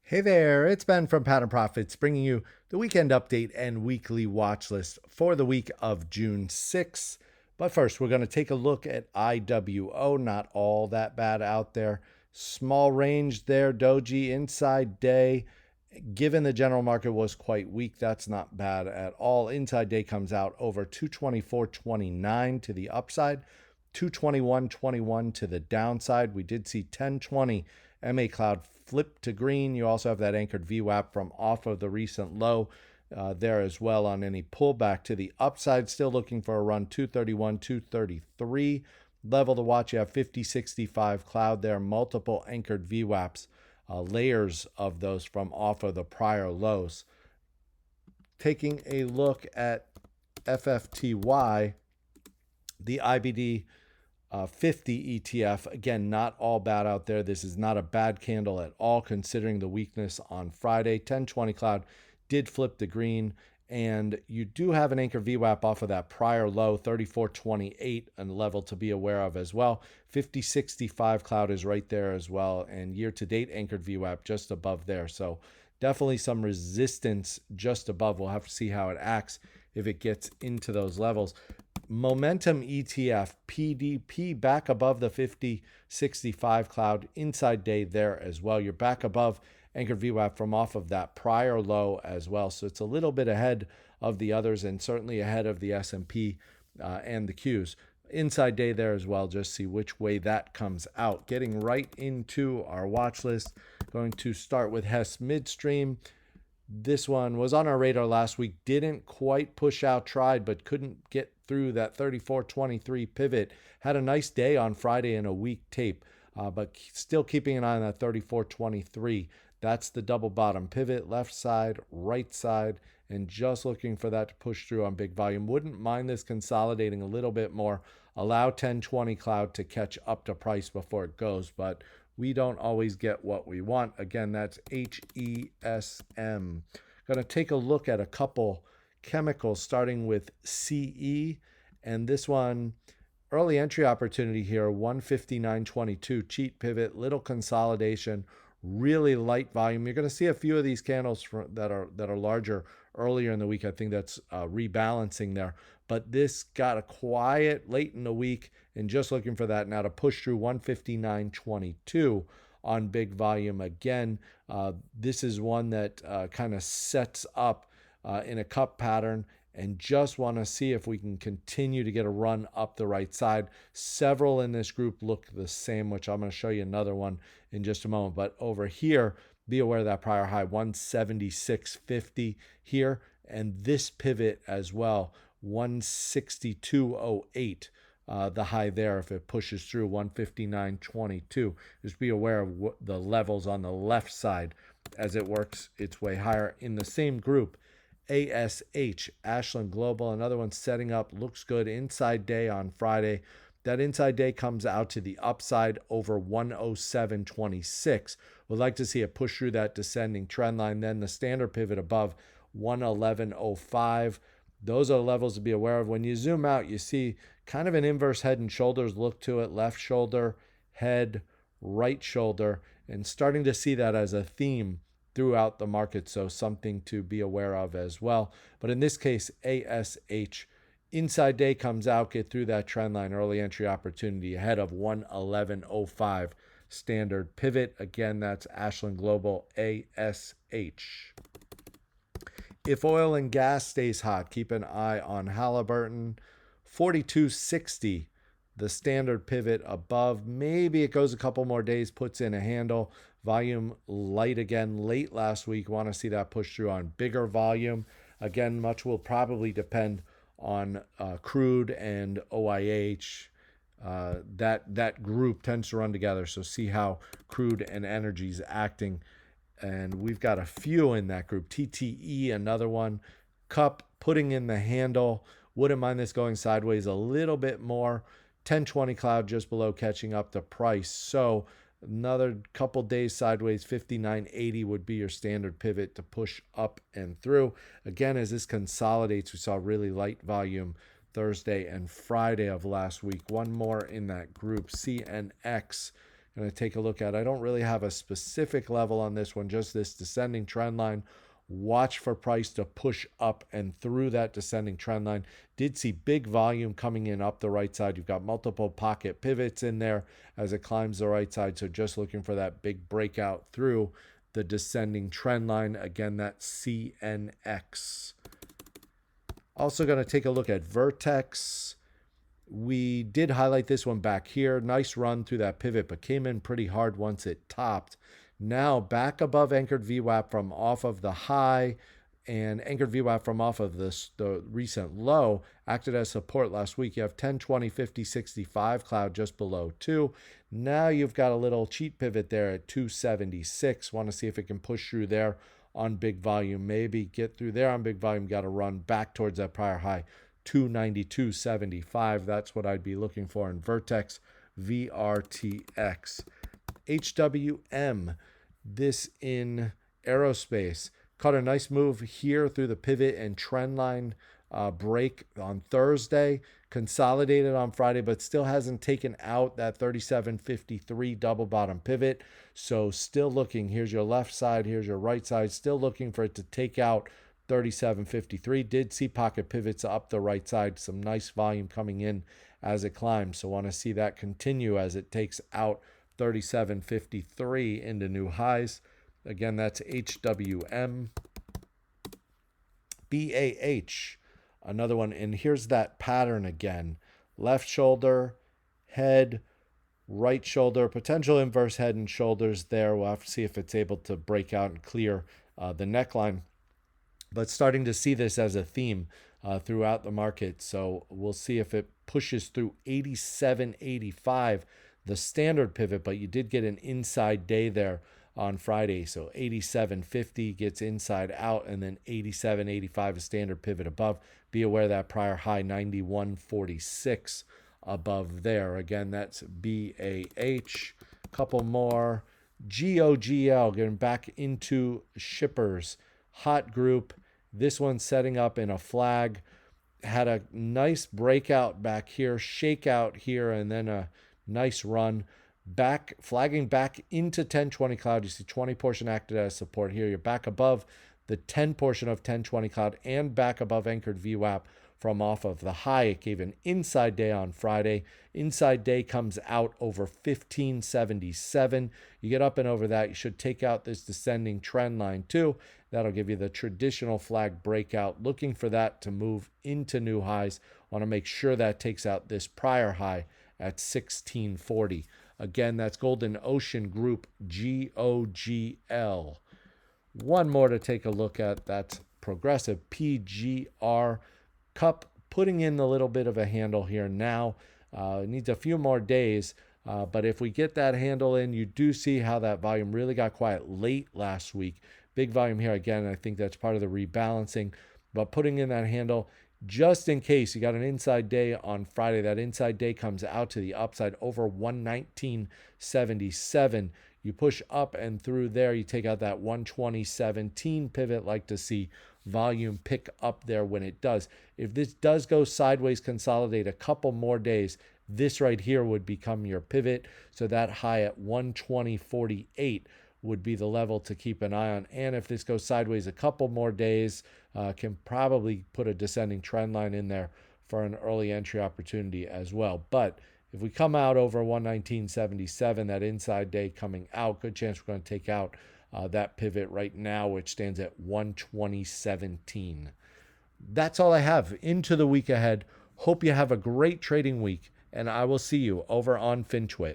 Hey there, it's Ben from Pattern Profits bringing you the weekend update and weekly watch list for the week of June 6th. But first, we're going to take a look at IWO. Not all that bad out there. Small range there, doji inside day. Given the general market was quite weak, that's not bad at all. Inside day comes out over 224.29 to the upside, 221.21 to the downside. We did see 1020 MA Cloud flip to green. You also have that anchored VWAP from off of the recent low there as well on any pullback to the upside. Still looking for a run 231, 233 level to watch. You have 50-65 cloud there, multiple anchored VWAPs, layers of those from off of the prior lows. Taking a look at FFTY, the IBD 50 ETF, again, not all bad out there. This is not a bad candle at all considering the weakness on Friday. 1020 cloud did flip the green, and you do have an anchor VWAP off of that prior low, 34.28, a level to be aware of as well. 50-65 cloud is right there as well, and year-to-date anchored VWAP just above there. So definitely some resistance just above. We'll have to see how it acts if it gets into those levels. Momentum ETF, PDP, back above the 50-65 cloud, inside day there as well. You're back above anchored VWAP from off of that prior low as well. So it's a little bit ahead of the others and certainly ahead of the S&P and the Qs. Inside day there as well, just see which way that comes out. Getting right into our watch list, going to start with Hess Midstream. This one was on our radar last week, didn't quite push out, tried, but couldn't get through that 34.23 pivot. Had a nice day on Friday in a weak tape, but still keeping an eye on that 34.23. That's the double bottom pivot, left side, right side, and just looking for that to push through on big volume. Wouldn't mind this consolidating a little bit more. Allow 1020 cloud to catch up to price before it goes, but we don't always get what we want. Again, that's HESM. Going to take a look at a couple chemicals, starting with CE. And this one, early entry opportunity here, 159.22, cheat pivot, little consolidation, really light volume. You're going to see a few of these candles that are larger earlier in the week. I think that's rebalancing there. But this got a quiet late in the week, and just looking for that now to push through 159.22 on big volume again. This is one that kind of sets up in a cup pattern, and just want to see if we can continue to get a run up the right side. Several in this group look the same, which I'm going to show you another one in just a moment. But over here, be aware of that prior high, 176.50 here, and this pivot as well, 162.08. The high there if it pushes through 159.22. Just be aware of the levels on the left side as it works its way higher. In the same group, ASH, Ashland Global, another one setting up, looks good. Inside day on Friday. That inside day comes out to the upside over 107.26. Would like to see it push through that descending trend line. Then the standard pivot above 111.05. Those are the levels to be aware of. When you zoom out, you see kind of an inverse head and shoulders look to it. Left shoulder, head, right shoulder, and starting to see that as a theme throughout the market. So something to be aware of as well. But in this case, ASH, inside day comes out, get through that trend line, early entry opportunity ahead of 111.05 standard pivot. Again, that's Ashland Global, ASH. If oil and gas stays hot, keep an eye on Halliburton, 42.60, the standard pivot above. Maybe it goes a couple more days, puts in a handle. Volume light again late last week. Want to see that push through on bigger volume. Again, much will probably depend on crude and OIH. That group tends to run together, so see how crude and energy is acting. And we've got a few in that group. TTE, another one. Cup putting in the handle. Wouldn't mind this going sideways a little bit more. 1020 cloud just below, catching up to price. So another couple days sideways, 59.80 would be your standard pivot to push up and through. Again, as this consolidates, we saw really light volume Thursday and Friday of last week. One more in that group, CNX. Going to take a look at. I don't really have a specific level on this one, just this descending trend line. Watch for price to push up and through that descending trend line. Did see big volume coming in up the right side. You've got multiple pocket pivots in there as it climbs the right side. So just looking for that big breakout through the descending trend line. Again, that's CNX. Also going to take a look at Vertex. We did highlight this one back here. Nice run through that pivot, but came in pretty hard once it topped. Now back above anchored VWAP from off of the high and anchored VWAP from off of the recent low. Acted as support last week. You have 10, 20, 50, 65 cloud just below 2. Now you've got a little cheat pivot there at 276. Want to see if it can push through there on big volume. Maybe get through there on big volume. Got to run back towards that prior high, 292.75. That's what I'd be looking for in Vertex, VRTX. HWM, this in aerospace. Caught a nice move here through the pivot and trend line break on Thursday. Consolidated on Friday, but still hasn't taken out that 37.53 double bottom pivot. So still looking, here's your left side, here's your right side, still looking for it to take out 37.53. Did see pocket pivots up the right side, some nice volume coming in as it climbs. So want to see that continue as it takes out 37.53 into new highs. Again, that's HWM. BAH, another one. And here's that pattern again. Left shoulder, head, right shoulder, potential inverse head and shoulders there. We'll have to see if it's able to break out and clear the neckline. But starting to see this as a theme throughout the market. So we'll see if it pushes through 87.85, the standard pivot, but you did get an inside day there on Friday. So 87.50 gets inside out, and then 87.85 a standard pivot above. Be aware that prior high 91.46 above there. Again, that's BAH. Couple more. GOGL, getting back into shippers. Hot group. This one setting up in a flag. Had a nice breakout back here, shakeout here, and then a nice run back, flagging back into 1020 cloud. You see 20 portion acted as support here. You're back above the 10 portion of 1020 cloud and back above anchored VWAP from off of the high. It gave an inside day on Friday. Inside day comes out over 1577. You get up and over that, you should take out this descending trend line too. That'll give you the traditional flag breakout. Looking for that to move into new highs. Want to make sure that takes out this prior high at 1640. Again, that's Golden Ocean Group, GOGL. One more to take a look at. That's Progressive, PGR. Cup putting in a little bit of a handle here now. It needs a few more days. But if we get that handle in, you do see how that volume really got quiet late last week. Big volume here again. I think that's part of the rebalancing. But putting in that handle, just in case you got an inside day on Friday, that inside day comes out to the upside over 119.77. You push up and through there, you take out that 120.17 pivot. Like to see volume pick up there when it does. If this does go sideways, consolidate a couple more days, this right here would become your pivot. So that high at 120.48 would be the level to keep an eye on. And if this goes sideways a couple more days, can probably put a descending trend line in there for an early entry opportunity as well. But if we come out over 119.77, that inside day coming out, good chance we're going to take out that pivot right now, which stands at 120.17. That's all I have into the week ahead. Hope you have a great trading week, and I will see you over on FinTwit.